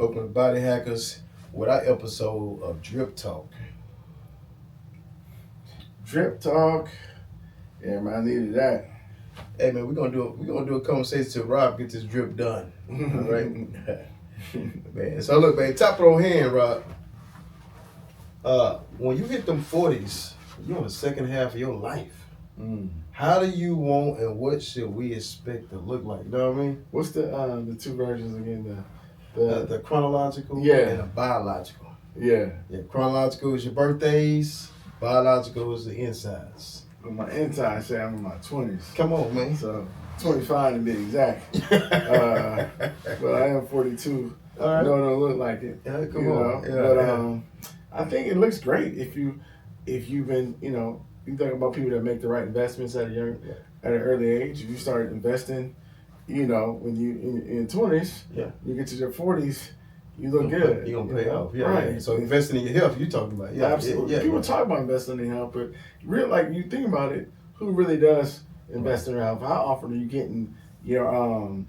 Welcome to Body Hackers with our episode of Drip Talk. Drip talk. Yeah, man, I needed that. Hey man, we're gonna do a conversation till Rob get this drip done. All right, man. So look, man, top of the hand, Rob. When you hit them 40s, you're on the second half of your life. How do you want and what should we expect to look like? You know what I mean? What's the two versions again? The chronological Yeah. and the biological. Yeah. Chronological is your birthdays. Biological is the insides. Well, my inside say I'm in my 20s. Come on, man. So 25 to be exact. But I am 42. All right. No, it don't look like it. Yeah, come on. But I think it looks great if you've been, you talk about people that make the right investments at an early age. If you start investing, when you in 20s, you get to your 40s, you look good. You're gonna pay off. Yeah, right. Yeah. So investing in your health, you talking about. Yeah, absolutely. Yeah, people talk about investing in health, but you think about it, who really does invest in their health? How often are you getting your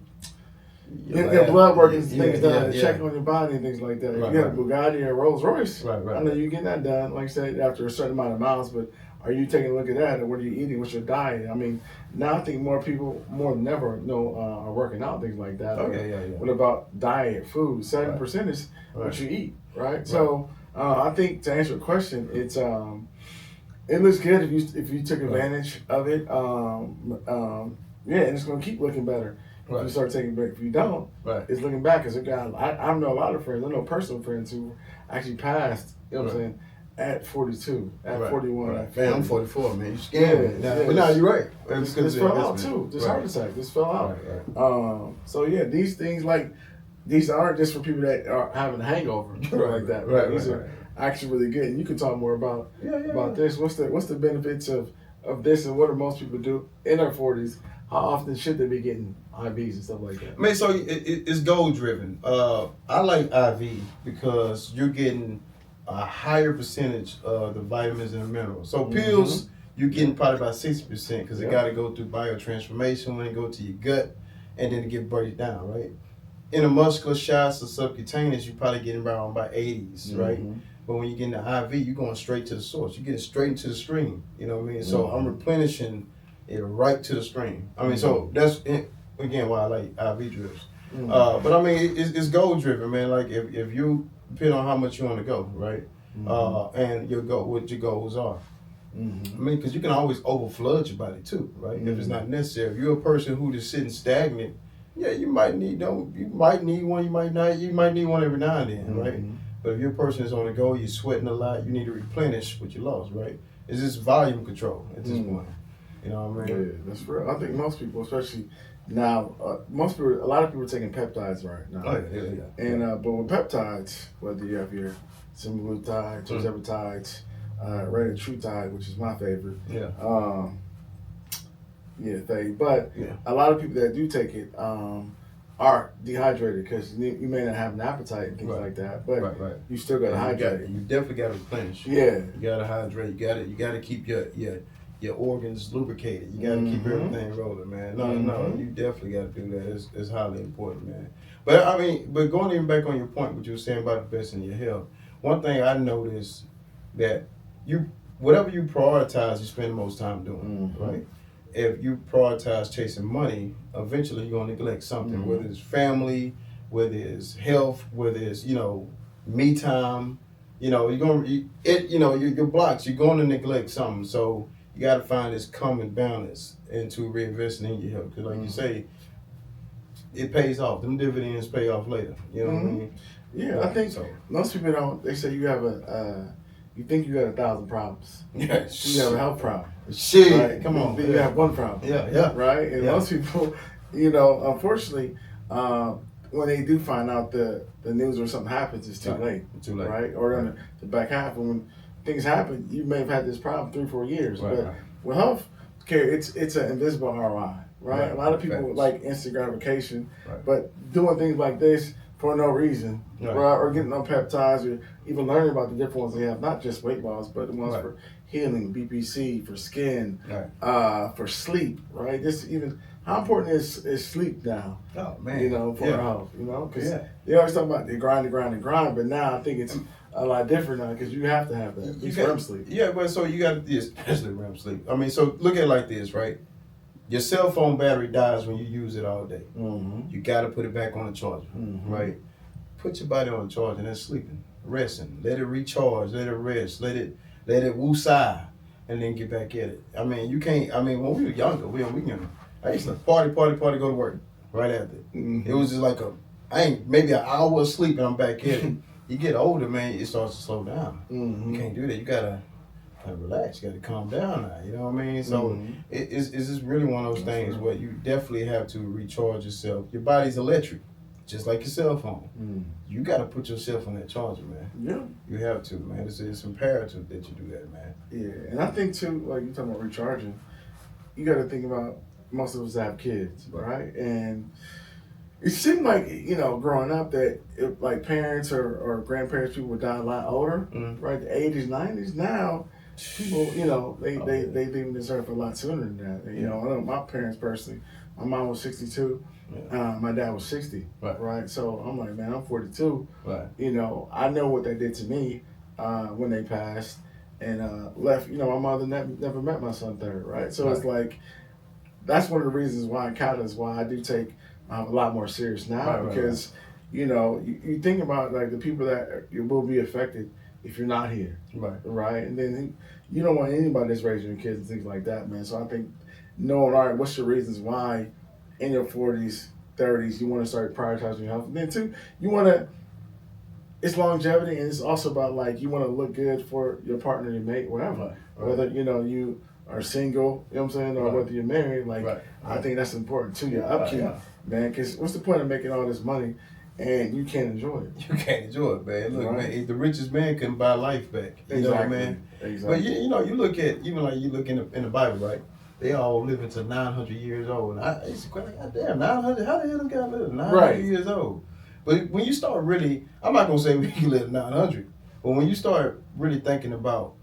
blood work and things done, check on your body and things like that? If you have a Bugatti or a Rolls Royce, I know you're getting that done, like I said, after a certain amount of miles, but are you taking a look at that? And what are you eating? What's your diet? I mean, now I think more people, more than ever, are working out, things like that. What about diet, food? 7% is what you eat, right? So I think to answer your question, it's it looks good if you took advantage of it. And it's going to keep looking better. If you start taking a break, if you don't, it's looking back. Because I know a lot of friends. I know personal friends who actually passed. You know what I'm saying? At 42, at 41. At man, I'm 44, man. You scared me. But now you're right. This fell out too. This heart attack. This fell out. So these things these aren't just for people that are having a hangover like that. These are actually really good. And you can talk more about this. What's the benefits of this, and what do most people do in their 40s? How often should they be getting IVs and stuff like that? Man, so it's goal driven. I like IV because you're getting a higher percentage of the vitamins and the minerals. So pills, you're getting probably about 60% because it got to go through biotransformation when it go to your gut, and then it get break down, right? In the muscular shots or subcutaneous, you're probably getting around by 80s, right? But when you get in the IV, you're going straight to the source. You're getting straight into the stream. You know what I mean? So I'm replenishing it right to the stream. I mean, so that's again why I like IV drips. But I mean, it's goal driven, man. Like if you depend on how much you want to go, right? And what your goals are. I mean, because you can always overflood your body too, right? If it's not necessary. If you're a person who just sitting stagnant, you might need one, you might not, you might need one every now and then, right? But if your person is on the go, you're sweating a lot, you need to replenish what you lost, right? It's just volume control at this point. You know what I mean? Yeah, that's real. I think most people, especially now, a lot of people are taking peptides right now. And but with peptides, whether you have your semaglutide, tirzepatides, retatrutide, which is my favorite. But a lot of people that do take it are dehydrated because you may not have an appetite and things like that, but you still got to hydrate. You definitely got to replenish. You got to hydrate. You got to keep your organs lubricated. You got to keep everything rolling, man. No, you definitely got to do that. It's highly important, man. But I mean, going even back on your point, what you were saying about investing in your health. One thing I noticed that whatever you prioritize, you spend the most time doing, right? If you prioritize chasing money, eventually you're gonna neglect something, whether it's family, whether it's health, whether it's me time. You're your blocks. You're going to neglect something. So you got to find this common balance into reinvesting in your health. Because like you say, it pays off. Them dividends pay off later. You know what I mean? Yeah, I think so. Most people don't. They say you have you think you got 1,000 problems. Yeah, you have a health problem. Shit, right? Come on. Then you have one problem. Right? And most people, unfortunately, when they do find out the news or something happens, it's too late. Too late. Right? Or on the back half, when things happen, you may have had this problem 3-4 years. But with health care, it's an invisible ROI. Right? A lot of people like instant gratification, but doing things like this for no reason, or getting on peptides, or even learning about the different ones they have, not just weight loss, but the ones for healing, BPC, for skin, for sleep, right? Just even how important is sleep now? Oh man, you know, for our health. You know, because they always talk about the grind, but now I think it's a lot different now because you have to have that. You REM sleep. Yeah, but so you got to, especially REM sleep. I mean, so look at it like this, right? Your cell phone battery dies when you use it all day. Mm-hmm. You got to put it back on the charger, right? Put your body on the charger and then sleeping, resting. Let it recharge, let it rest, let it woosah, and then get back at it. I mean, you can't. I mean, when we were younger, I used to party, go to work right after. It was just like maybe an hour of sleep and I'm back at it. You get older, man, it starts to slow down. You can't do that. You gotta relax. You gotta calm down now. You know what I mean? So it's just really one of those things where you definitely have to recharge yourself. Your body's electric, just like your cell phone. You gotta put yourself on that charger, man. Yeah, you have to, man. It's imperative that you do that, man. Yeah, and I think too, like you talking about recharging, you gotta think about most of us have kids, right? And it seemed like, you know, growing up that like parents or grandparents, people would die a lot older, right? The 80s, 90s. Now, people, you know, they leaving this earth a lot sooner than that. You know, I know my parents personally, my mom was 62, my dad was 60, right? So I'm like, man, I'm 42. Right. You know, I know what they did to me when they passed and left. You know, my mother never met my son third, right? So it's like, that's one of the reasons why I do take a lot more serious now, because you know, you think about like the people that will be affected if you're not here, right? And then you don't want anybody that's raising your kids and things like that, man. So I think knowing, all right, what's your reasons why in your 40s, 30s you want to start prioritizing your health, and then two, you want to. It's longevity, and it's also about like you want to look good for your partner, your mate, whatever. Whether you know you are single, you know what I'm saying, or whether you're married, like I think that's important to your upkeep, man. Because what's the point of making all this money and you can't enjoy it? You can't enjoy it, man. Look, man, the richest man couldn't buy life back. You know what I mean? Exactly. But you know, you look at even like you look in the Bible, right? They all living to 900 years old. And I used to go like, God damn, 900? How the hell this guy live 900 years old? But when you start really, I'm not gonna say we can live 900, but when you start really thinking about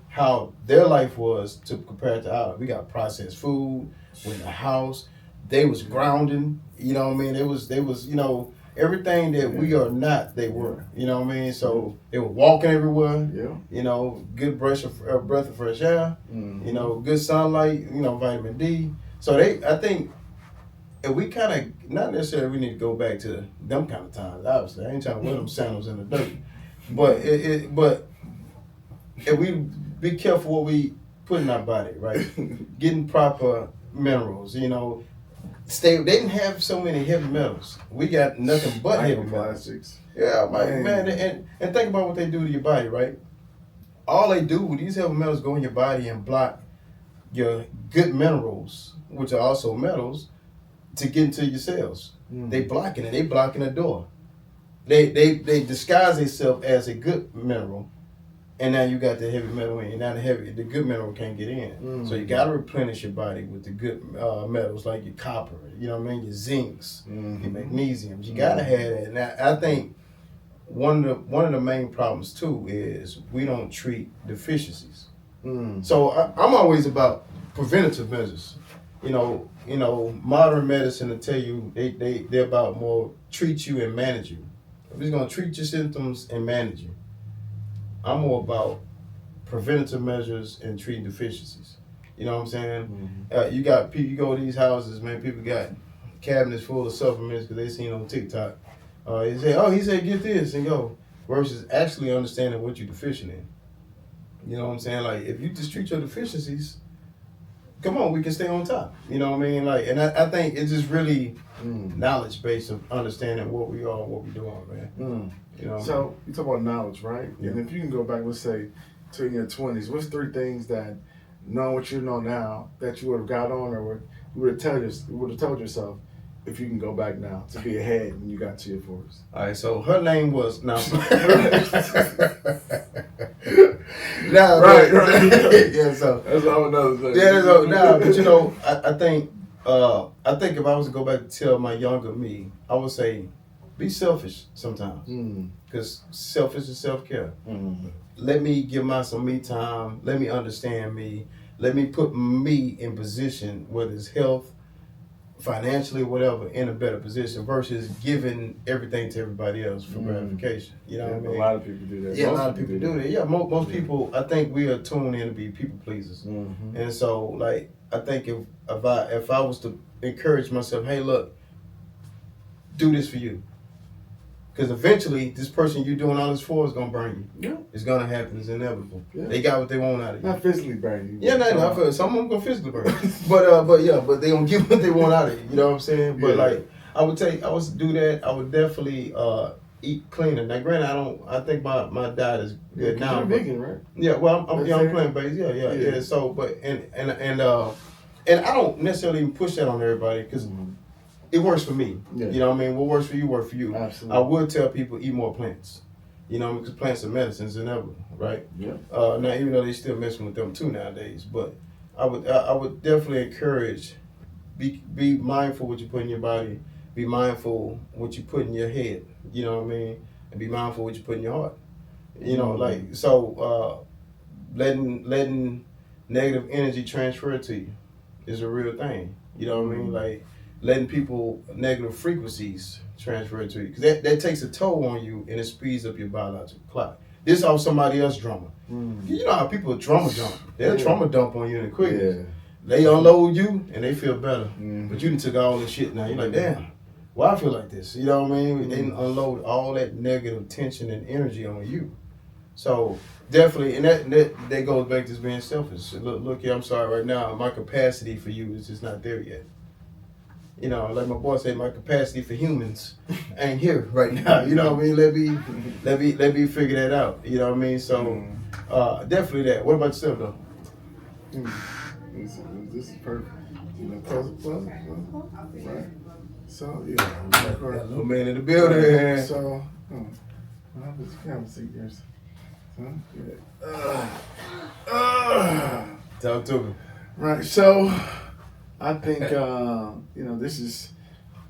how their life was to compare to ours, we got processed food, we're in the house, they was grounding, you know what I mean? They was, you know, everything that we are not, they were, you know what I mean? So they were walking everywhere, you know, good breath of fresh air, you know, good sunlight, you know, vitamin D. So I think, and we kind of, not necessarily we need to go back to them kind of times, obviously. I ain't trying to wear them sandals in the dirt. But but if we be careful what we put in our body, right? Getting proper minerals, you know. They didn't have so many heavy metals. We got nothing but heavy plastics. Yeah, man, and think about what they do to your body, right? All they do with these heavy metals go in your body and block your good minerals, which are also metals, to get into your cells. They blocking it. They blocking the door. They disguise themselves as a good mineral, and now you got the heavy metal in. Now the good mineral can't get in. So you got to replenish your body with the good metals like your copper. You know what I mean? Your zincs, your magnesiums. You got to have that. Now I think one of the main problems too is we don't treat deficiencies. So I'm always about preventative measures. You know, modern medicine will tell you they're about more treat you and manage you. If it's gonna treat your symptoms and manage you, I'm more about preventative measures and treating deficiencies. You know what I'm saying? You got people. You go to these houses, man. People got cabinets full of supplements because they seen on TikTok. They say, he said get this and go, versus actually understanding what you're deficient in. You know what I'm saying? Like if you just treat your deficiencies, come on, we can stay on top. You know what I mean? Like, and I think it's just really knowledge based of understanding what we are and what we're doing, man. You know. So you talk about knowledge, right? Yeah. And if you can go back, let's say, to in your 20s, what's 3 things that, knowing what you know now, that you would have got on or you would have told yourself, if you can go back now to be ahead when you got to your 40s? All right, so her name was right. Yeah, so that's all another thing. Yeah, so but you know, I think if I was to go back to tell my younger me, I would say, be selfish sometimes, because selfish is self-care. Let me give myself me time. Let me understand me. Let me put me in position, whether it's health, financially, whatever, in a better position versus giving everything to everybody else for gratification. You know what I mean? A lot of people do that. Yeah, a lot of people do that. Yeah, most people, I think we are tuned in to be people pleasers. And so, like, I think if I was to encourage myself, hey, look, do this for you. Because eventually, this person you're doing all this for is going to burn you. Yeah. It's going to happen. It's inevitable. Yeah. They got what they want out of you. Not physically burn you. Yeah, not some of them going to physically burn you. but they going to get what they want out of you. You know what I'm saying? But, like, I would do that. I would definitely eat cleaner. Now, granted, I think my diet is good now. You're vegan, right? Yeah, well, I'm plant-based. Yeah. So, but, and I don't necessarily even push that on everybody because it works for me. Yeah. You know what I mean? What works for you, works for you. Absolutely. I would tell people eat more plants. You know, because plants are medicines and everything, right? Yeah. Now, even though they still messing with them too nowadays, but I would definitely encourage be mindful what you put in your body, be mindful what you put in your head. You know what I mean? And be mindful what you put in your heart. You know, like so, letting negative energy transfer to you is a real thing. You know what I mean? Like, letting people negative frequencies transfer to you, because that takes a toll on you and it speeds up your biological clock. This is off somebody else's drama. You know how people trauma dump. They'll trauma dump on you in the quickness. Yeah. They unload you and they feel better. But you done took all this shit now. You're like, damn, why I feel like this? You know what I mean? They unload all that negative tension and energy on you. So definitely, and that goes back to just being selfish. Look here, I'm sorry right now. My capacity for you is just not there yet. You know, like my boy said, my capacity for humans ain't here right now. You know what I mean? Let me figure that out. You know what I mean? So definitely that. What about yourself though? This is perfect. You know, close, right? So yeah, little man in the building. So, I'll just have a seat there. Talk to me. Right. So, I think this is,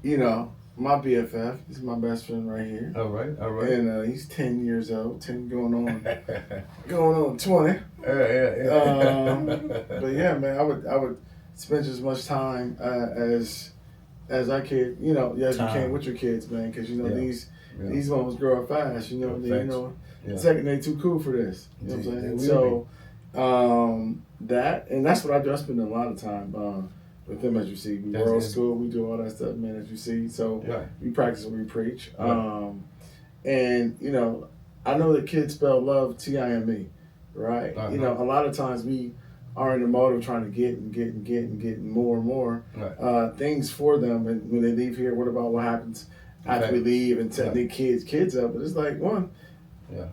my BFF. This is my best friend right here. All right. And he's 10 years old. 10 going on 20. Yeah. But yeah, man, I would spend as much time as I could, as you can with your kids, man, because these ones grow up fast. The second they too cool for this. You know what I'm saying? So that's what I do. I spend a lot of time with them, as you see. We world school, we do all that stuff, man, as you see. So we practice what we preach. And I know that kids spell love Time, right? A lot of times we are in the mode of trying to get more and more things for them, and when they leave here, what about what happens after we leave and set their kids up? But it's like,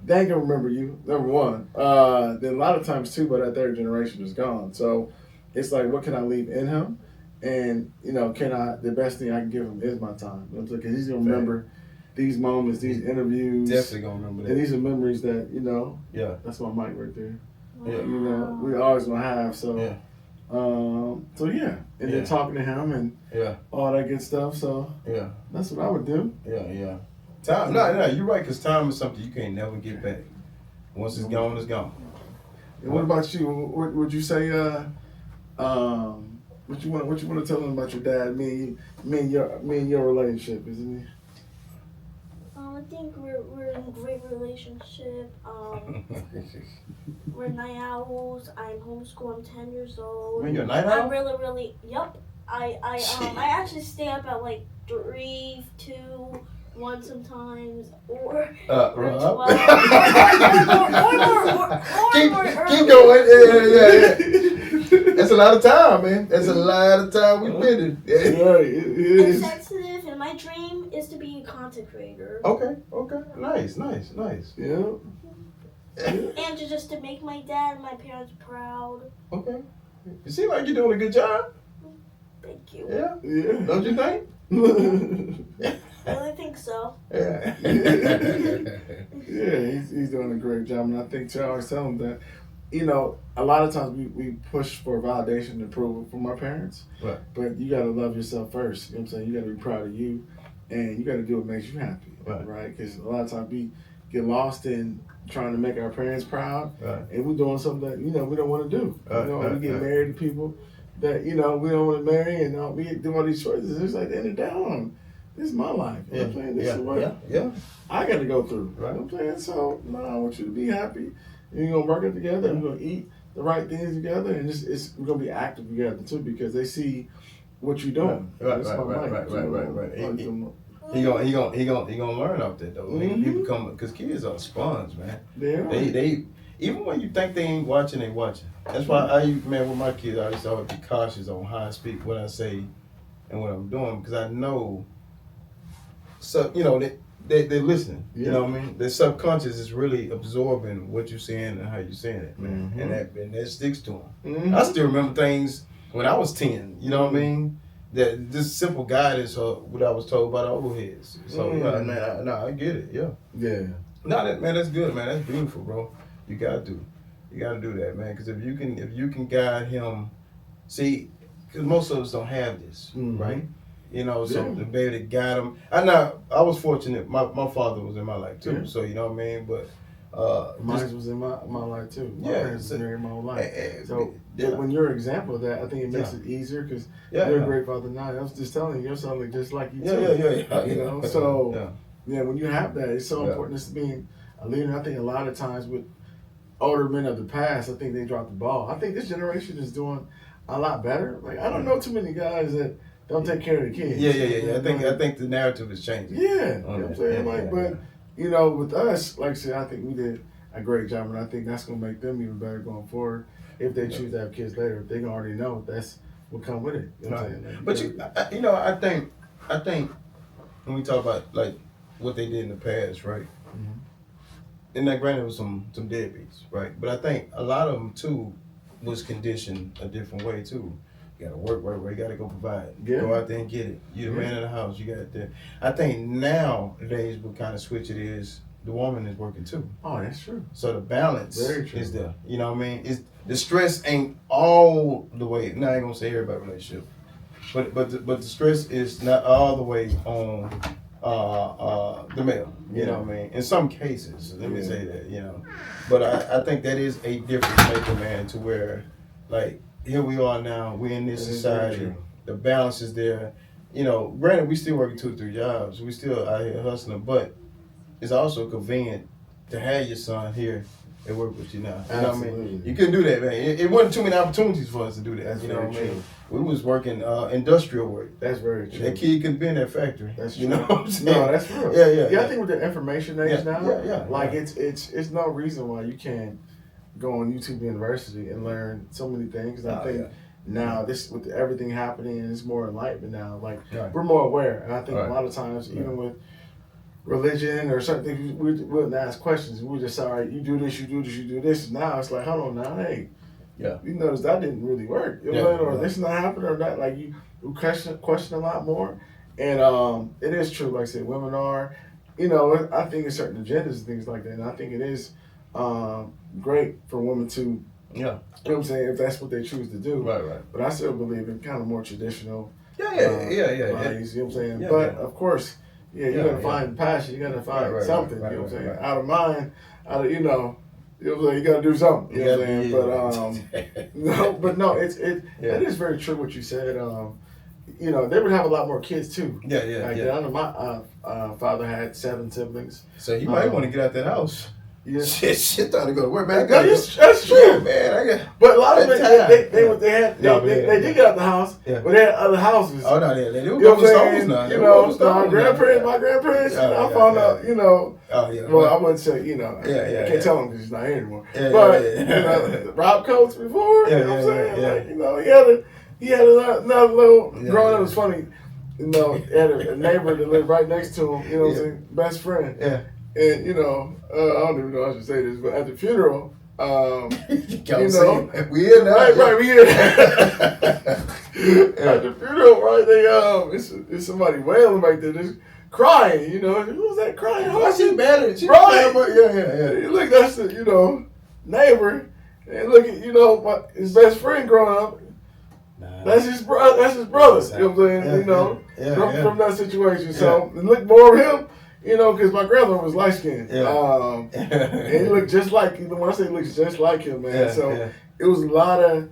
they ain't gonna remember you, number one. Then a lot of times too, but that third generation is gone. So it's like, what can I leave in him? And the best thing I can give him is my time. Because he's gonna remember these moments, these interviews. Definitely gonna remember that. And these are memories that that's my mic right there. Yeah. We always gonna have. So and then talking to him and all that good stuff. So that's what I would do. Yeah. Time, no, you're right, because time is something you can't never get back. Once it's gone, it's gone. And what about you? What would you say? What you want to tell them about your dad? Me and your relationship, isn't it? I think we're in a great relationship. We're night owls. I'm homeschooled. I'm 10 years old. Man, you're a night owl? I'm really. Yep. I actually stay up at like 3, 2, 1 sometimes, or 12. Keep going. Yeah. That's a lot of time, man. That's a lot of time we've been in. I'm sensitive, and my dream is to be a content creator. Okay. Nice. Yeah. And just to make my dad and my parents proud. Okay. You seem like you're doing a good job. Thank you. Yeah. Don't you think? I really think so. Yeah. He's doing a great job, and I think too, I always tell him that, a lot of times we push for validation and approval from our parents, right? But you gotta love yourself first. You know what I'm saying? You gotta be proud of you, and you gotta do what makes you happy, right? Because a lot of times we get lost in trying to make our parents proud, and we're doing something that we don't want to do. We get married to people, that we don't want to marry and we do all these choices. It's like the end of the day, this is my life. You know what I'm saying? This is what I got to go through. Right. You know what I'm saying? So no, I want you to be happy. And you're gonna work it together. We're gonna eat the right things together, and we're gonna be active together too because they see what you're doing. Right. He gonna learn off that though. Mm-hmm. He become because kids are sponge, man. They even when you think they ain't watching, they watching. That's why with my kids, I used to always be cautious on how I speak, what I say, and what I'm doing because I know. So they're listening. Yeah. You know what I mean? Their subconscious is really absorbing what you're saying and how you're saying it, man. Mm-hmm. And that sticks to them. Mm-hmm. I still remember things when I was 10. You know what I mean? That just simple guidance or what I was told by the old heads. So I get it. Yeah. Yeah. No, that's good, man. That's beautiful, bro. You gotta do that, man. Because if you can guide him, see, because most of us don't have this, right? So to be able to guide him. I was fortunate. My father was in my life too. So you know what I mean. But mine was in my life too. My parents were married my whole life. So when you're an example of that, I think it makes it easier because you're a great father now. I was just telling you, you're something just like you too. Yeah. So when you have that, it's so important just being a leader. I think a lot of times with older men of the past, I think they dropped the ball. I think this generation is doing a lot better. Like I don't know too many guys that don't take care of the kids. Yeah. I think the narrative is changing. Yeah, you know what I'm saying? But with us, like I said, I think we did a great job, and I think that's gonna make them even better going forward if they choose to have kids later. If they can already know that's what come with it. You know what I'm saying? But I think when we talk about like what they did in the past, right? Mm-hmm. And that granted was some deadbeats, right? But I think a lot of them too was conditioned a different way too. You gotta work, you gotta go provide. Yeah. Go out there and get it. You're the man of the house, you got it there. I think nowadays what kind of switch it is, the woman is working too. Oh, that's true. So the balance is there. You know what I mean? The stress ain't all the way, now I ain't gonna say everybody relationship. But the stress is not all the way on the male. You know what I mean? In some cases, let me say that, But I think that is a difference maker, man, to where like here we are now, we're in this society, the balance is there. Granted, we still working 2 or 3 jobs, we still out here hustling, but it's also convenient to have your son here and work with you now. You know what I mean? You couldn't do that, man. It wasn't too many opportunities for us to do that. That's you know what I mean? We was working industrial work. That's very true. That kid couldn't be in that factory. That's true. You know what I'm saying? No, that's real. Yeah, I think with the information age now, it's no reason why you can't go on YouTube University and learn so many things. I think now this with everything happening, it's more enlightenment now. Like we're more aware, and I think a lot of times, even with religion or certain things, we wouldn't ask questions. We just say, all right, you do this, you do this, you do this. And now it's like, hold on now, hey, you notice that didn't really work. You know, or this not happening or that. Like you question a lot more, and it is true. Like I said, women are, I think it's certain agendas and things like that. And I think it is great for women to, you know what I'm saying, if that's what they choose to do. Right. But I still believe in kind of more traditional values, you know what I'm saying? But of course, you gotta find passion, you gotta find something, you know what I'm saying? Out of mind, out of, you know what I'm saying, you gotta do something, you know what I'm saying? But no, it is very true what you said. They would have a lot more kids too. Yeah. I know my father had 7 siblings. So you might want to get out that house. Yeah. Shit, trying to go to work, man. That's true. Yeah, man. But a lot of them, they did get out the house, but they had other houses. Oh no, they do go to stores now. My grandparents. I found out, Oh yeah. Well, I wouldn't say, I can't tell him because he's not here anymore. But Rob Coates before, you know what I'm saying? He had another little. Growing up, it was funny. He had a neighbor that lived right next to him. You know what I'm saying? Best friend. Yeah. And I don't even know how I should say this, but at the funeral, we here now. Right, we here. At the funeral, right? They it's somebody wailing right there, just crying. Who was that crying? Why she mad at you? Right? Yeah. Look, that's the neighbor, and look at his best friend growing up. That's his brother. That's his brother. You know what I'm saying? From that situation. So look more of him. Because my grandmother was light skinned. And he looked just like, when I say he looks just like him, man. It was a lot of,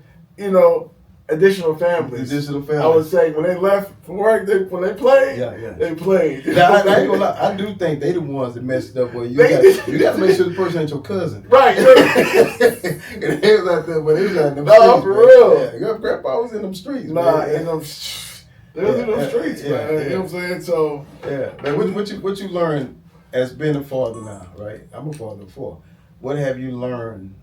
additional families. Additional families. I would say when they left for work, when they played, they played. Now, I ain't gonna lie, I do think they the ones that messed it up. Where you got to make sure the person ain't your cousin. Right. And they was out there, but they was out in them streets. No, for real. Yeah, your grandpa was in them streets. Nah, man. in them. They was in them streets, man. Yeah. You know what I'm saying? So yeah, man. What you learned as being a father now, right? I'm a father before. What have you learned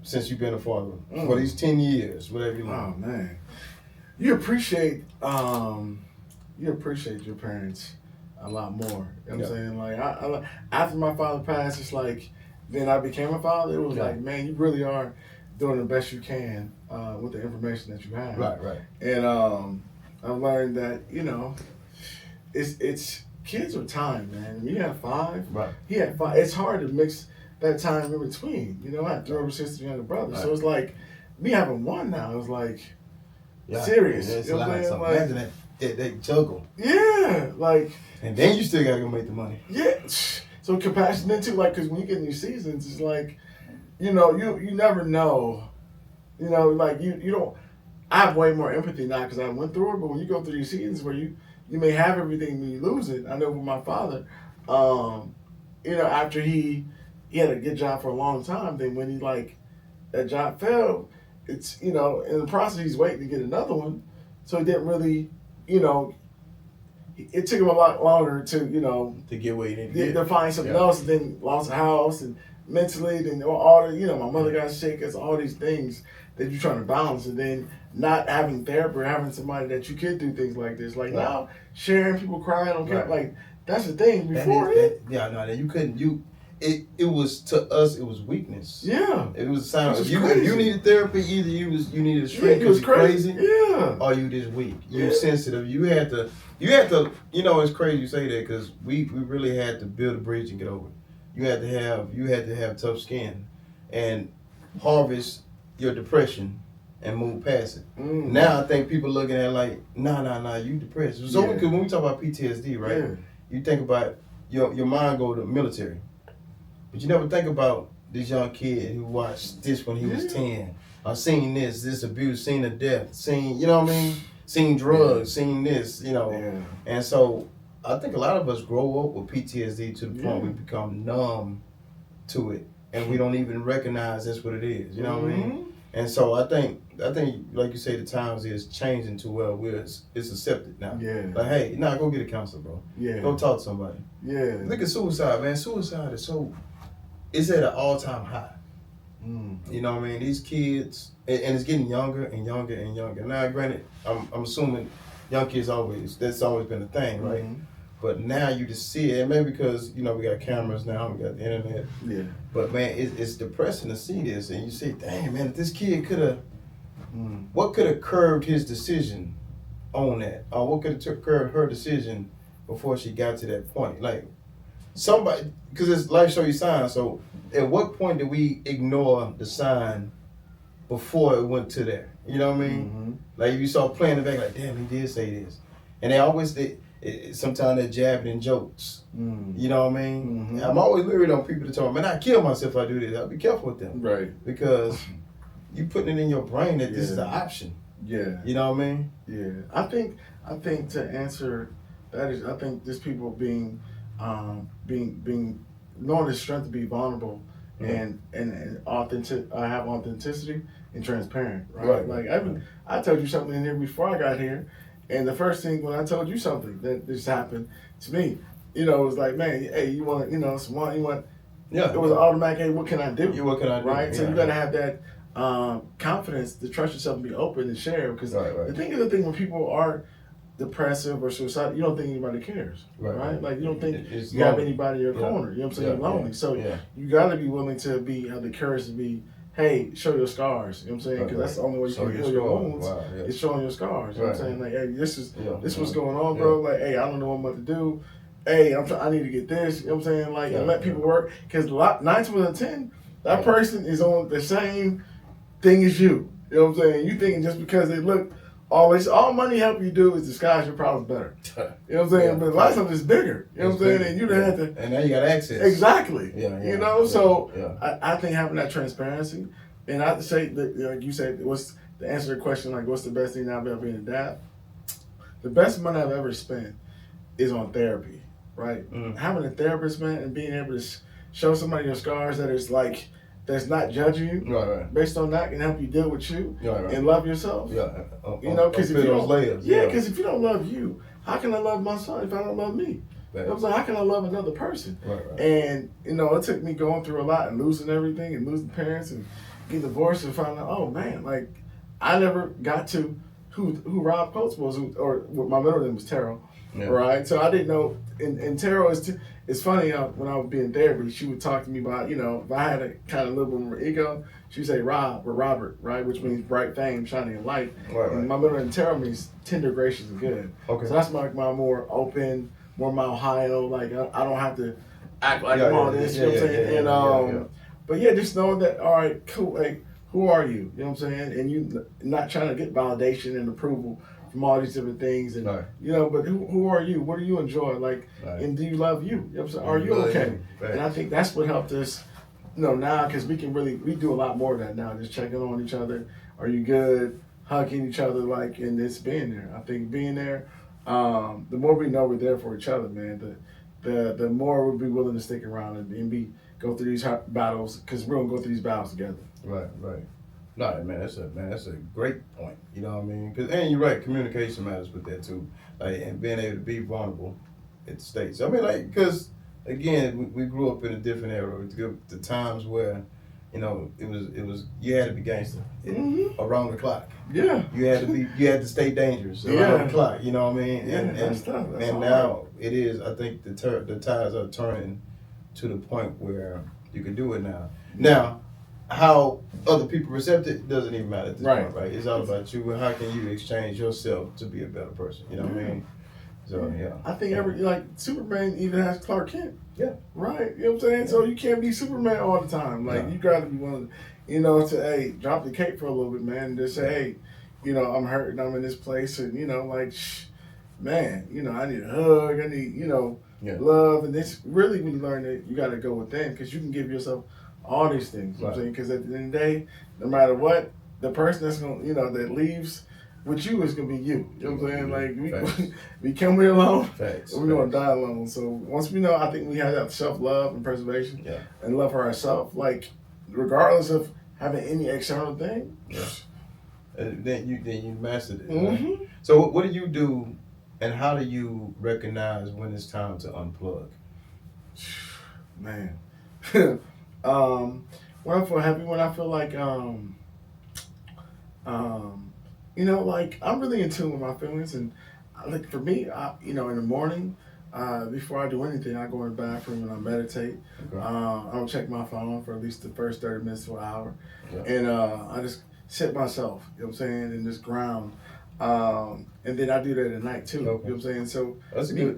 since you've been a father for these 10 years? What have you learned? Oh man, you appreciate your parents a lot more. You know what I'm saying? Like I after my father passed, it's like then I became a father. It was like, man, you really are doing the best you can with the information that you have. Right. And I learned that, you know, it's kids are time, man. When you have 5, he had 5. It's hard to mix that time in between. You know, I had 3 older sisters, younger brothers. So it's like me having 1 now is like serious. Yeah, it's you know a lot. what I'm saying? Like, imagine that they juggle. Yeah, like. And then you still gotta go make the money. Yeah. So compassionate too, like, because when you get in these seasons, it's like, you know, you never know. You know, like you don't. I have way more empathy now because I went through it. But when you go through these seasons where you may have everything when you lose it. I know with my father, you know, after he had a good job for a long time, then when that job fell, it's, you know, in the process he's waiting to get another one. So he didn't really, you know, it took him a lot longer to, you know, to get where he needed to find something else, and then lost a house and mentally, then all the, you know, my mother got sick. It's all these things that you're trying to balance, and then not having therapy or having somebody that you could do things like this. Like now, sharing, people crying on camera, like that's the thing. Before you couldn't. It was, to us, it was weakness. Yeah, it was a sign of if you needed therapy, either you needed strength because you're crazy, or you just weak. You're sensitive. You had to. You know, it's crazy you say that because we really had to build a bridge and get over it. You had to have tough skin, and harvest your depression and move past it. Now I think people looking at it like, nah, you depressed. So because when we talk about PTSD, right? You think about your mind go to military, but you never think about this young kid who watched this when he was 10, or seen this abuse, seen the death, seen, you know what I mean, seen drugs, seen this, you know, and so I think a lot of us grow up with PTSD to the point we become numb to it, and we don't even recognize that's what it is. You know what I mean? And so I think like you say, the times is changing to where it's accepted now. Yeah. Like, hey, go get a counselor, bro. Yeah. Go talk to somebody. Yeah. Look at suicide, man. Suicide is it's at an all-time high. You know what I mean? These kids, and it's getting younger and younger and younger. Now, granted, I'm assuming young kids that's always been a thing, right? But now you just see it, and maybe because, you know, we got cameras now, we got the internet. Yeah. But man, it's depressing to see this, and you say, dang man, if this kid could have, what could have curbed his decision on that, or what could have curbed her decision before she got to that point? Like somebody, because it's life show you signs. So at what point did we ignore the sign before it went to there? You know what I mean? Like you saw playing the back, like damn, he did say this, and they always sometimes they're jabbing in jokes. You know what I mean? I'm always leery on people to tell me, man, I kill myself if I do this. I'll be careful with them. Right. Because you putting it in your brain that this is an option. Yeah. You know what I mean? Yeah. I think to answer that is, I think just people being knowing the strength to be vulnerable and authentic, have authenticity and transparent. Right. Like I told you something in here before I got here. And the first thing when I told you something that just happened to me, you know, it was like, man, hey, you want, you know, you want. Yeah. It was an automatic. Hey, what can I do? What can I do? Right. So you gotta have that confidence to trust yourself and be open and share. Because the thing when people are depressive or suicidal, you don't think anybody cares. Right. Like you don't think you have anybody in your corner. You know what I'm saying? You're lonely. So you gotta be willing to have the courage to be. Hey, show your scars. You know what I'm saying? Because that's the only way you can heal your wounds. Is showing your scars. You know what I'm saying? Like, hey, this what's going on, bro. Like, hey, I don't know what to do. Hey, I need to get this. You know what I'm saying? Like, and let people work. Because 9 times out of 10, that person is on the same thing as you. You know what I'm saying? You thinking just because they look all money help you do is disguise your problems better. You know what I'm saying? But a lot of times it's bigger. You know what I'm saying? And you don't have to. And now you got access. Exactly. So I think having that transparency, and I say that, like you said, to answer the question, like, what's the best thing now about being a dad? The best money I've ever spent is on therapy, right? Having a therapist, man, and being able to show somebody your scars that is like, that's not judging you based on that, can help you deal with you and love yourself. You know, because if you don't, because if you don't love you, how can I love my son if I don't love me? I was like, how can I love another person? And, you know, it took me going through a lot and losing everything and losing parents and getting divorced and finding out, oh man, like I never got to who Rob Coates was, or my middle name was Terrell, right? So I didn't know, and Terrell it's funny, when I would be in therapy, she would talk to me about, you know, if I had a kind of little bit more ego, she would say Rob or Robert, right? Which means bright fame, shining light. And my middle name Terrell means tender, gracious, and good. So that's my more open, more Mile like I don't have to act like I'm all this, you know what I'm saying? And but yeah, just knowing that, all right, cool, like, who are you? You know what I'm saying? And you not trying to get validation and approval from all these different things, and you know, but who are you? What do you enjoy? Like, and do you love you? You know what I'm saying? Are you okay? And I think that's what helped us, you know, now, because we do a lot more of that now, just checking on each other. Are you good? Hugging each other, like, and it's being there. I think being there, the more we know we're there for each other, man, the more we'll be willing to stick around and go through these battles, because we're gonna go through these battles together. Right. No, man, that's a great point. You know what I mean? And you're right, communication matters with that too, like, and being able to be vulnerable at the States. I mean, like, because again, we grew up in a different era, the times where, you know, it was you had to be gangster around the clock. You had to stay dangerous around the clock. You know what I mean? And now it is. I think the tides are turning to the point where you can do it now. Now, how other people receive it doesn't even matter at this point, right? It's all about you. How can you exchange yourself to be a better person? You know what I mean? So I think like Superman even has Clark Kent. Right. You know what I'm saying? So you can't be Superman all the time. Like you gotta be one of, you know, to drop the cape for a little bit, man, and just say, hey, you know, I'm hurting, I'm in this place, and you know, like, man, you know, I need a hug, I need, you know, love, and it's really when you learn that you gotta go within, because you can give yourself all these things. You know what I'm saying? Because at the end of the day, no matter what, the person that's gonna, you know, that leaves with you is gonna be you. You know what I'm saying? Like we come here alone, and we're gonna die alone. So once we know, I think we have that self-love and preservation and love for ourselves. Like, regardless of having any external thing, then you mastered it. Right? So what do you do, and how do you recognize when it's time to unplug? Man, when I feel happy, when I feel like you know, like, I'm really in tune with my feelings, and like, for me, you know, in the morning, before I do anything, I go in the bathroom and I meditate. I don't check my phone for at least the first 30 minutes to an hour, and I just sit myself, you know what I'm saying, and just ground. And then I do that at night too. You know what I'm saying? So that's a good.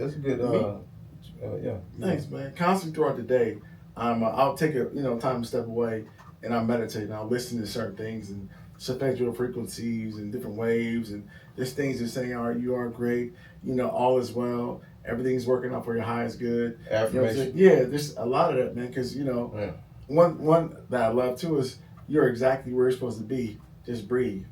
Thanks, man. Constantly throughout the day, I'll take time to step away, and I meditate, and I'll listen to certain things and spectral frequencies and different waves, and there's things that say, all right, you are great, you know, all is well, everything's working out for your highest good. Affirmation. You know, there's a lot of that, man, because, you know, one that I love too is you're exactly where you're supposed to be. Just breathe,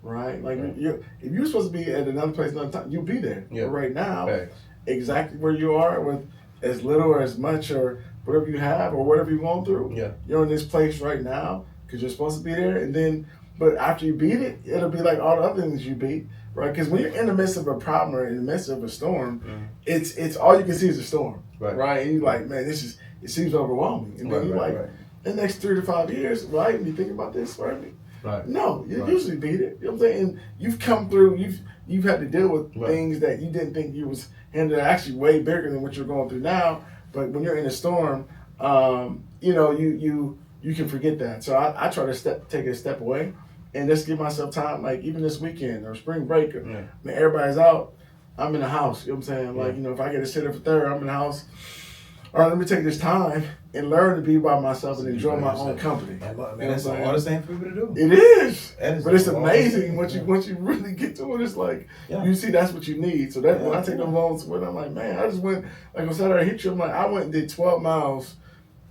right? Like, if you're supposed to be at another place another time, you'll be there. But right now, exactly where you are, with as little or as much or whatever you have or whatever you're going through, you're in this place right now because you're supposed to be there. And then, but after you beat it, it'll be like all the other things you beat, right? Because when you're in the midst of a problem or in the midst of a storm, it's all you can see is a storm, right? And you're like, man, it seems overwhelming. And then you're like, the next 3 to 5 years, right? And you think about this, right? No, you usually beat it. You know what I'm saying? And you've come through, you've had to deal with things that you didn't think you was handling, actually way bigger than what you're going through now. But when you're in a storm, you know, you can forget that. So I try to take a step away and just give myself time, like even this weekend or spring break, when everybody's out, I'm in the house. You know what I'm saying? Like, you know, if I get a sitter for third, I'm in the house. All right, let me take this time and learn to be by myself and enjoy my own company. Man, that's the hardest thing for people to do. It is. But it's amazing once you really get to it. It's like, you see that's what you need. So that when I take them moments with, I'm like, man, I just went, like on Saturday, I hit you, I'm like, I went and did 12 miles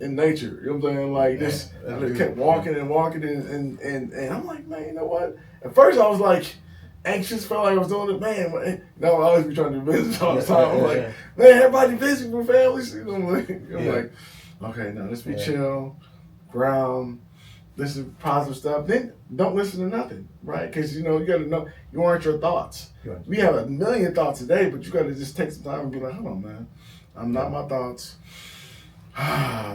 in nature. You know what I'm saying? Like this, I just kept walking and walking, and I'm like, man, you know what? At first I was like anxious, felt like I was doing it, man. I always be trying to do business all the time. I'm like, man, everybody busy with families. You know, I'm like, okay, now let's be chill, ground. Listen to positive stuff. Then don't listen to nothing, right? Because you gotta know you aren't your thoughts. Right. We have a million thoughts a day, but you gotta just take some time and be like, hold on, man, I'm not my thoughts.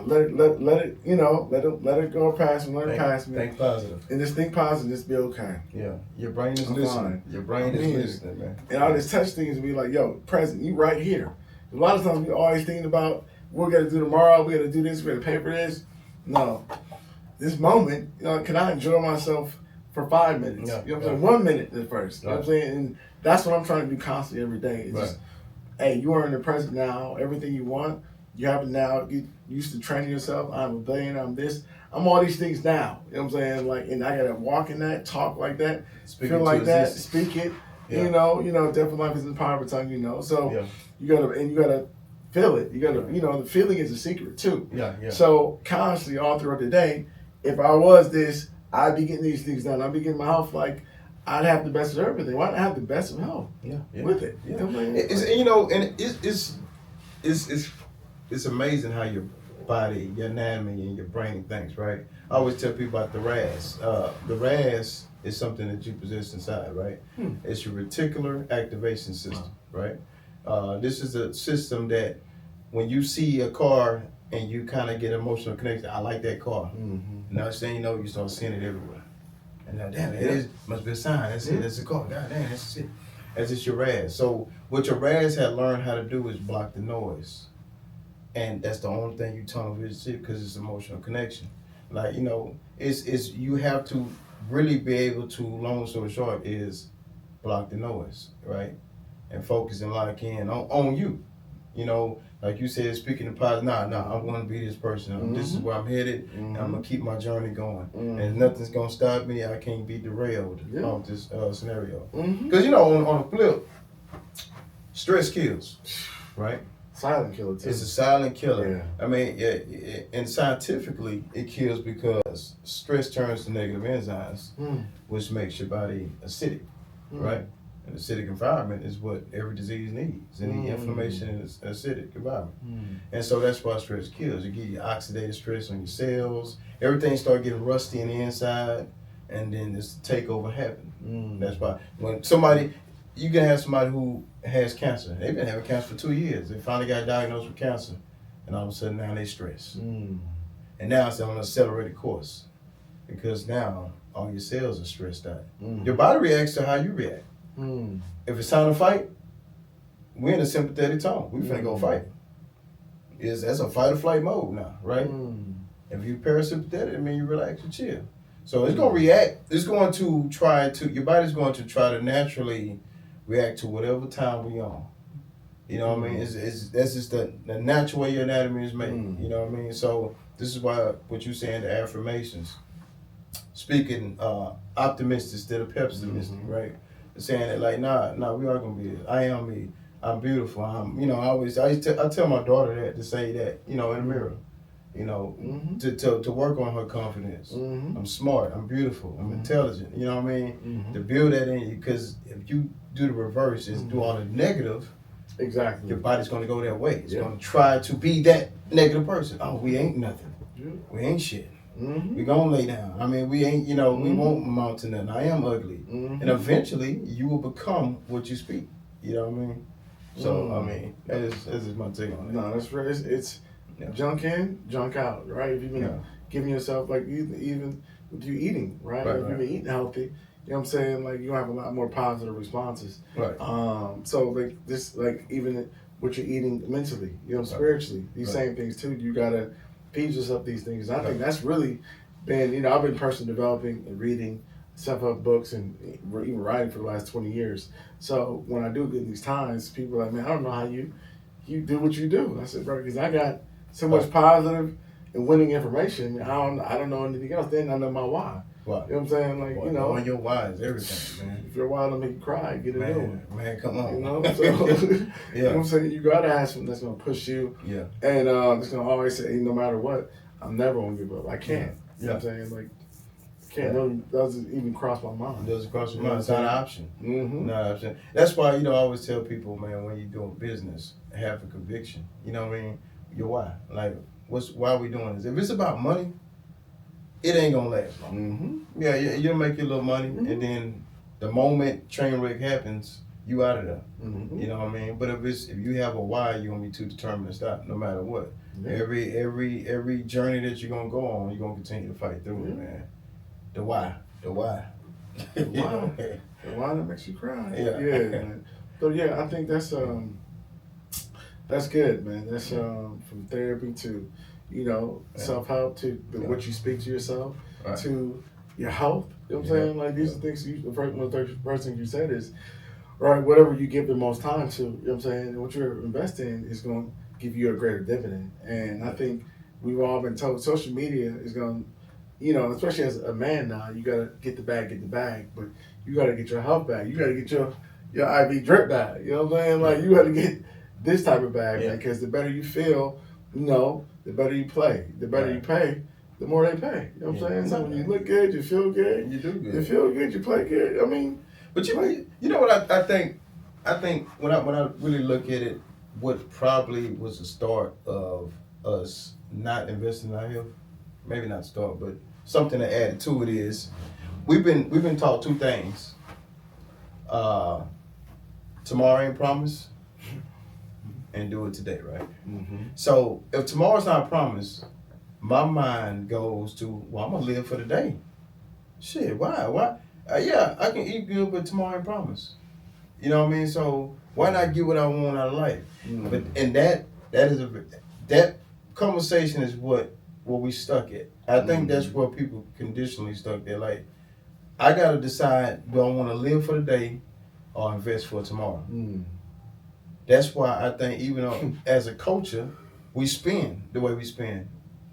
let it go past me, let it pass me. Think positive. And just think positive, just be okay. Yeah. Your brain is listening. Your brain is listening, man. And all this touch things and be like, yo, present, you right here. A lot of times we always thinking about what we gotta do tomorrow, we gotta do this, we gotta pay for this. No. This moment, can I enjoy myself for 5 minutes? Yeah, you know what I'm saying? 1 minute at first. You know what I'm saying? And that's what I'm trying to do constantly every day. It's just, hey, you are in the present now. Everything you want, you have it now. Get used to training yourself. I'm a billionaire. I'm this. I'm all these things now. You know what I'm saying? Like, and I gotta walk in that, talk like that, feel like that, speak it. Yeah. Death and life is in the power of the tongue. So you gotta feel it. You gotta, the feeling is a secret too. Yeah. So constantly all throughout the day. If I was this, I'd be getting these things done. I'd be getting my health like I'd have the best of everything. Why not have the best of health? With it. Yeah. It's amazing how your body, your anatomy, and your brain thinks. Right. I always tell people about the RAS. The RAS is something that you possess inside. Right. It's your reticular activation system. Right. This is a system that when you see a car and you kind of get emotional connection. I like that car. Now saying you start seeing it everywhere. And now, damn, it must be a sign. That's it. That's the car. God damn, that's it. That's just your RAS. So what your RAS had learned how to do is block the noise, and that's the only thing you tunnel vision see because it's emotional connection. Like it's you have to really be able to. Long story short, is block the noise, right, and focus and lock in on you. Like you said, speaking of positive, I'm going to be this person. This is where I'm headed, and I'm going to keep my journey going. And nothing's going to stop me. I can't be derailed off this scenario. Because, on the flip, stress kills, right? Silent killer, too. It's a silent killer. Yeah. I mean, and scientifically, it kills because stress turns to negative enzymes, which makes your body acidic, right? An acidic environment is what every disease needs. Any inflammation is an acidic environment. And so that's why stress kills. You get your oxidative stress on your cells. Everything starts getting rusty in the inside, and then this takeover happen. That's why when you can have somebody who has cancer. They've been having cancer for 2 years. They finally got diagnosed with cancer, and all of a sudden now they stress. And now it's on an accelerated course because now all your cells are stressed out. Your body reacts to how you react. If it's time to fight, we're in a sympathetic tone. We finna go fight. That's a fight or flight mode now, right? If you're parasympathetic, it means you relax and chill. So it's gonna react. It's going to your body's going to try to naturally react to whatever time we on. You know what I mean? That's just the natural way your anatomy is made. You know what I mean? So this is why what you're saying, the affirmations, speaking optimistic instead of pessimistic, right? Saying that like, nah, we are gonna be it. I am me. I'm beautiful. I tell my daughter that to say that, in the mirror, to work on her confidence. I'm smart. I'm beautiful. I'm intelligent. You know what I mean? To build that in you, because if you do the reverse, is do all the negative. Exactly. Your body's gonna go that way. It's gonna try to be that negative person. Oh, we ain't nothing. We ain't shit. We gonna lay down. I mean, we ain't, we won't amount to nothing. I am ugly. And eventually, you will become what you speak. You know what I mean? So, I mean, that's just my take on it. No, that's right. It's junk in, junk out, right? If you've been giving yourself, like, even with you eating, right? If you've been eating healthy, you know what I'm saying? Like, you have a lot more positive responses. Right. So, like, this, like, even what you're eating mentally, spiritually, these same things, too. You gotta feed yourself these things. And I think that's really been, I've been personally developing and reading self-help books and even writing for the last 20 years. So when I do get these times, people are like, man, I don't know how you do what you do. I said, bro, because I got so much positive and winning information. I don't know anything else. Then I know my why. Why? You know what I'm saying? Like, you know. Knowing your why is everything, man. If your why don't make you cry, get a new one. Man, come on. You know? So, you know what I'm saying? You got to have something that's going to push you. Yeah. And it's going to always say, no matter what, I'm never going to give up. I can't. You know what I'm saying? Like, can't really, doesn't even cross my mind. It doesn't cross your mind. It's not an option. Mm-hmm. Not an option. That's why, I always tell people, man, when you're doing business, have a conviction. You know what I mean? Your why. Like, why are we doing this? If it's about money, it ain't gonna last long. Mm-hmm. Yeah, you'll make your little money, and then the moment train wreck happens, you out of there. Mm-hmm. You know what I mean? But if you have a why, you're gonna be too determined to stop, no matter what. Yeah. Every journey that you're gonna go on, you're gonna continue to fight through it, man. The why. The why that makes you cry. Yeah. Man. So yeah, I think that's good, man. That's from therapy to, self-help to what you speak to yourself, right, to your health. You know what I'm saying? Like, these are things the first thing you said is, right, whatever you give the most time to, you know what I'm saying, and what you're investing in is going to give you a greater dividend. And I think we've all been told social media is going to, especially as a man now, you got to get the bag, but you got to get your health back. You got to get your IV drip bag. You know what I'm saying? Like, you got to get this type of bag, because the better you feel, the better you play. The better you pay, the more they pay. You know what I'm saying? So when you look good, you feel good. You do good. You feel good, you play good. I mean, but you know what I think? I think when I really look at it, what probably was the start of us not investing in our health, maybe not start, but something to add to it is we've been taught two things. Tomorrow ain't promised, and do it today, right? Mm-hmm. So if tomorrow's not promised, my mind goes to, well, I'm gonna live for the day. Shit, why? Yeah, I can eat good, but tomorrow ain't promised. You know what I mean? So why not get what I want out of life? Mm-hmm. But and that conversation is what we stuck at. I think that's where people conditionally stuck there. Like, I gotta decide, do I want to live for the day or invest for tomorrow? Mm. That's why I think even though as a culture, we spend the way we spend.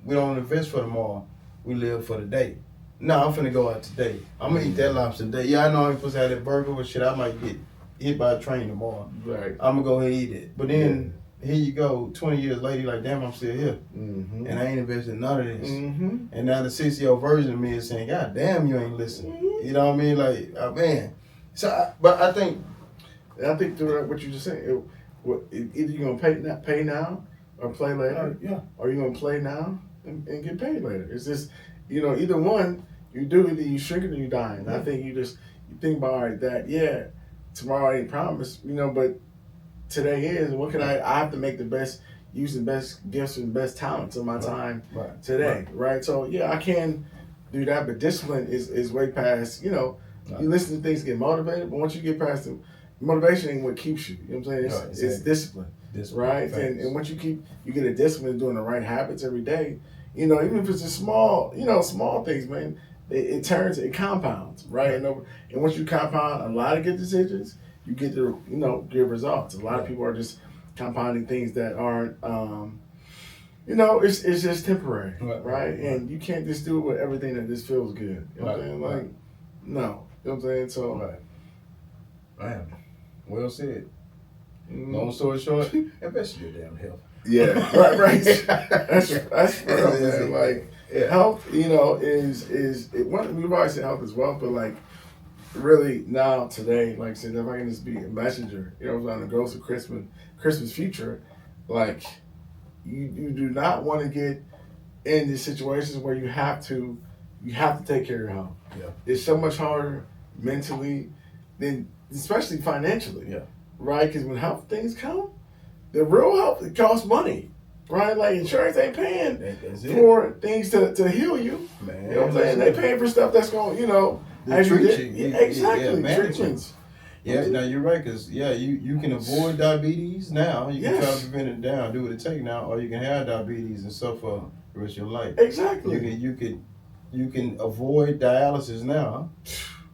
We don't invest for tomorrow. We live for the day. No, I'm finna go out today. I'm gonna eat that lobster today. Yeah, I know I'm supposed to have that burger, but shit, I might get hit by a train tomorrow. Right. I'm gonna go ahead and eat it. But then here you go, 20 years later, you're like, damn, I'm still here. Mm-hmm. And I ain't invested in none of this. Mm-hmm. And now the 60-year-old version of me is saying, God damn, you ain't listening. Mm-hmm. You know what I mean? Like, man. So, but I think through what you just said, either you're gonna pay now or play later, or you're gonna play now and get paid later. It's just, either one you do, either you shrink it or you die. And I think you think about, all right, that tomorrow ain't promised, but today is. And what can I have to make the best use the best gifts and best talents of my time today, right? So I can do that, but discipline is way past. You listen to things, get motivated, but once you get past the motivation, ain't what keeps you. You know what I'm saying? It's discipline, right? And once you get a discipline doing the right habits every day. Even if it's just small things, man, it compounds, right? And once you compound a lot of good decisions, you get to good results. A lot of people are just compounding things that aren't, it's just temporary, right? And you can't just do it with everything that just feels good. You know what I'm saying? Like, no. You know what I'm saying? So, man, well said. Long story short, invest in your damn health. Yeah, right. That's real, man. Health, we've always said health as well, but like, really now today, like I said, if I can just be a messenger, on the growth of Christmas future, like, you do not want to get in these situations where you have to take care of your health. Yeah. It's so much harder mentally than, especially financially. Yeah. Right? Because when health things come, the real health, it costs money. Right? Like, insurance ain't paying for things to heal you. Man, you know what I'm saying? They paying for stuff that's going, treat you. Exactly. Treatments. Yeah, now you're right, because you can avoid diabetes now. You can try to prevent it down, do what it takes now, or you can have diabetes and suffer the rest of your life. Exactly. You can avoid dialysis now,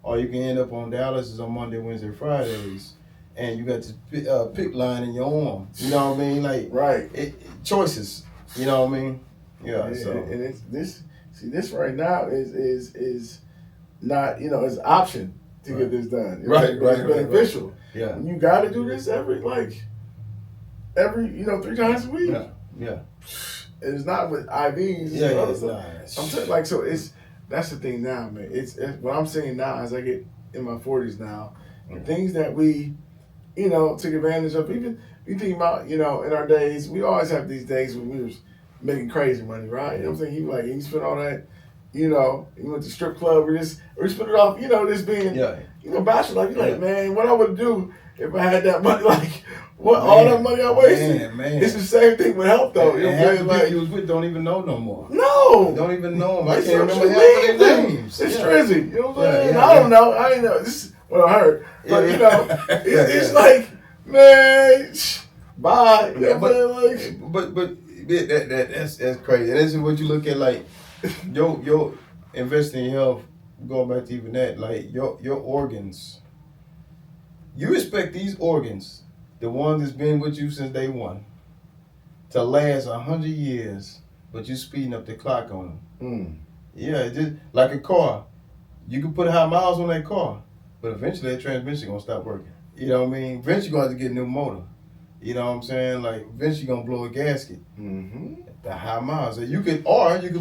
or you can end up on dialysis on Monday, Wednesday, Fridays, and you got this PICC line in your arm. You know what I mean? Like, choices. You know what I mean? Yeah. So and it's this right now is not, it's an option to get this done. Right. It's beneficial. Right. Yeah. And you got to do this every 3 times a week. Yeah. It's not with IVs. I'm saying, so that's the thing now, man. It's what I'm saying now as I get in my 40s now, the things that we, took advantage of. Even you think about, in our days, we always have these days when we was making crazy money, right? You know what I'm saying? You spent all that, you went to strip club or spent it off, this being, bachelor life. You're like, man, what I would do if I had that money, all that money I wasted. Man. It's the same thing with health, though. You know what I'm saying? Like, you was with don't even know no more. No. Don't even know them. I can't remember half of their names. It's Trizzy. You know what I'm saying? I don't know. I ain't know. This is what I heard. But, it's like, man, bye. But that's crazy. And this is what you look at, like, your investing in health, going back to even that, like, your organs. You expect these organs, the ones that's been with you since day one, to last 100 years, but you speeding up the clock on them. Yeah, just like a car. You can put high miles on that car, but eventually that transmission gonna stop working. You know what I mean? Eventually you're gonna have to get a new motor. You know what I'm saying? Like, eventually you're gonna blow a gasket. The high miles. So you could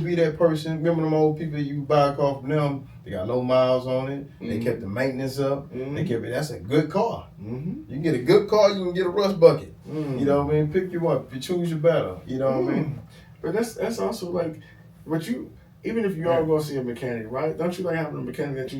be that person. Remember them old people, you buy a car from them, they got low miles on it. They kept the maintenance up. That's a good car. You can get a good car, you can get a rust bucket. You know what I mean? Pick you up. You choose your battle. You know what I mean? But that's also like, even if you are going to see a mechanic, right? Don't you like having a mechanic that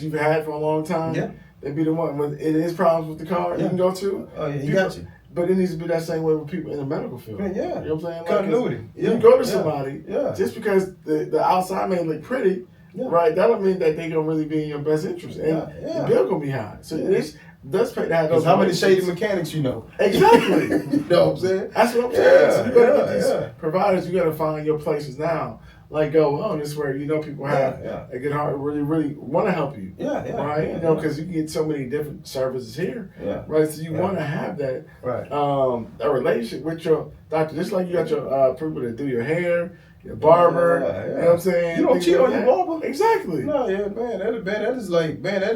you've had for a long time? Yeah. They be the one when it is problems with the car you can go to. Oh yeah, he got you. But it needs to be that same way with people in the medical field. Yeah. You know what I'm saying? Continuity. You go to somebody, just because the outside may look pretty, right? That don't mean that they gonna really be in your best interest, and the bill gonna be high. So it does pay to have those. How many shady mechanics you know? Exactly. You know what I'm saying? That's what I'm saying. So you gotta get these providers. You gotta find your places now. Like Go Wellness, where people have a good heart, really, really want to help you. Right? Because you can get so many different services here. Right? So you want to have that a relationship with your doctor. Just like you got your people that do your hair, your barber. You know what I'm saying? You don't cheat on your barber. Exactly. No, man. That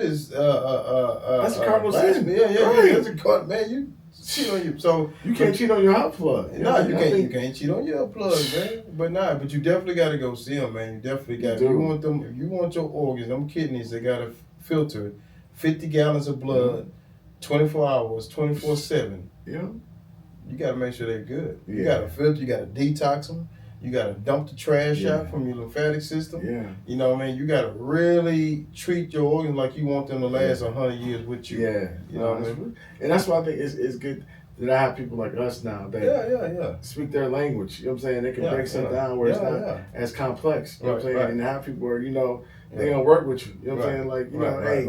is that's a cardinal sin. That's a cardinal, man. You cheat on you. So you can't cheat on your hot plug. No, you can't. You can't cheat on your plug, man. But you definitely got to go see them, man. You definitely got to. You want them. If you want your organs, them kidneys, they got to filter 50 gallons of blood, 24 hours, 24/7. Yeah. You got to make sure they're good. You got to filter. You got to detox them. You got to dump the trash out from your lymphatic system. You know what I mean? You got to really treat your organs like you want them to last 100 years with you. You know what I mean? And that's why I think it's good that I have people like us now that speak their language. You know what I'm saying? They can break something down where it's not as complex. You know what I'm saying? And have people where, they're going to work with you. You know what I'm saying? Like, hey,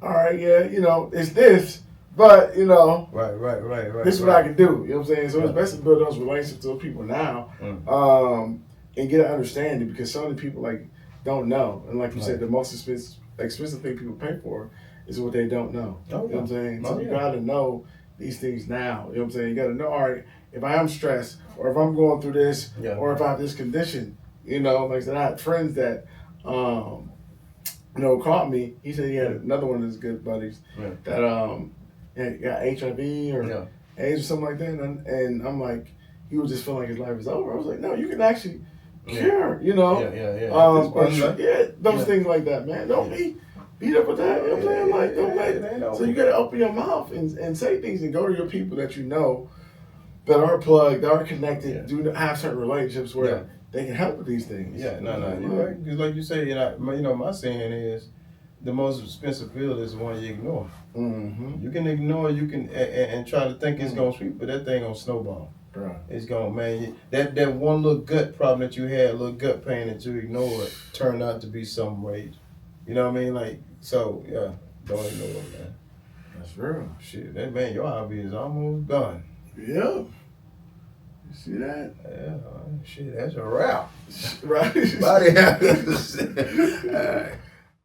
all right, it's this. But, this is what I can do. You know what I'm saying? So it's best to build those relationships with people now and get an understanding, because so many people, don't know. And like you said, the most expensive thing people pay for is what they don't know. You know what I'm saying? So you got to know these things now. You know what I'm saying? You got to know, all right, if I am stressed or if I'm going through this or if I have this condition, like I said, I had friends that, called me. He said he had another one of his good buddies that, got HIV or AIDS or something like that, and I'm like, he was just feeling like his life is over. I was like, no, you can actually cure, those things like that, man. Don't be beat up with that. You know what I'm saying? Like, don't so you got to open your mouth and say things and go to your people that that are plugged, that are connected, do have certain relationships where they can help with these things. You're right. Because like you say, my saying is, the most expensive pill is the one you ignore. You can ignore, you can and try to think it's gonna sweep, but that thing gonna snowball. Right. It's gonna, man. That one little gut problem that you had, little gut pain that you ignored, turned out to be some rage. You know what I mean? Like, so don't ignore it, man. That's real. Shit, that man, your hobby is almost done. Yeah. You see that? Yeah. Shit, that's a wrap. Right. Body happens. All right.